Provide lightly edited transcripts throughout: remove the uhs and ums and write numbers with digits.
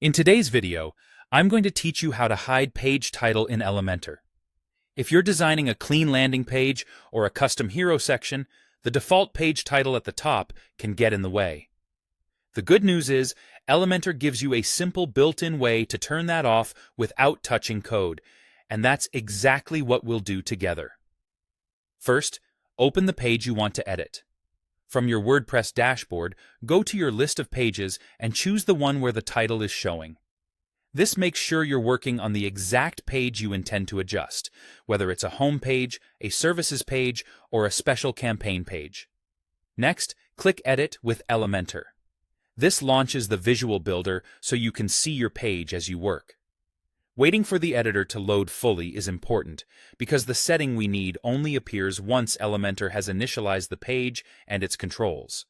In today's video, I'm going to teach you how to hide page title in Elementor. If you're designing a clean landing page or a custom hero section, the default page title at the top can get in the way. The good news is, Elementor gives you a simple built-in way to turn that off without touching code, and that's exactly what we'll do together. First, open the page you want to edit. From your WordPress dashboard, go to your list of pages and choose the one where the title is showing. This makes sure you're working on the exact page you intend to adjust, whether it's a home page, a services page, or a special campaign page. Next, click Edit with Elementor. This launches the visual builder so you can see your page as you work. Waiting for the editor to load fully is important because the setting we need only appears once Elementor has initialized the page and its controls.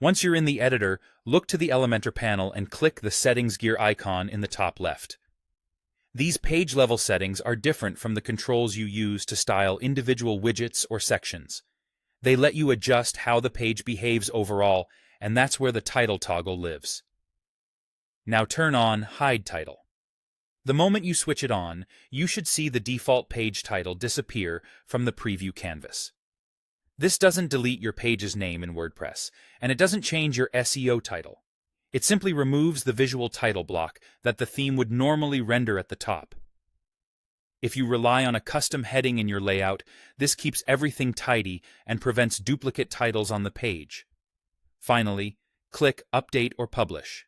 Once you're in the editor, look to the Elementor panel and click the Settings gear icon in the top left. These page-level settings are different from the controls you use to style individual widgets or sections. They let you adjust how the page behaves overall, and that's where the title toggle lives. Now turn on Hide Title. The moment you switch it on, you should see the default page title disappear from the preview canvas. This doesn't delete your page's name in WordPress, and it doesn't change your SEO title. It simply removes the visual title block that the theme would normally render at the top. If you rely on a custom heading in your layout, this keeps everything tidy and prevents duplicate titles on the page. Finally, click Update or Publish.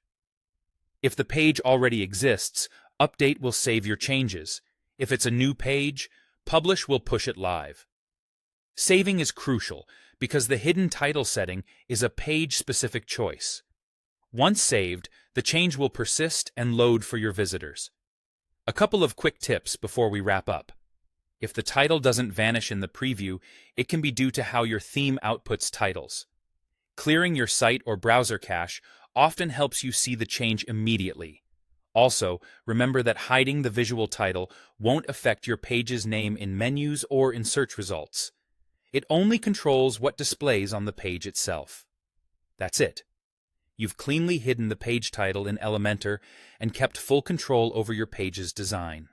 If the page already exists, Update will save your changes. If it's a new page, Publish will push it live. Saving is crucial because the hidden title setting is a page-specific choice. Once saved, the change will persist and load for your visitors. A couple of quick tips before we wrap up. If the title doesn't vanish in the preview, it can be due to how your theme outputs titles. Clearing your site or browser cache often helps you see the change immediately. Also, remember that hiding the visual title won't affect your page's name in menus or in search results. It only controls what displays on the page itself. That's it. You've cleanly hidden the page title in Elementor and kept full control over your page's design.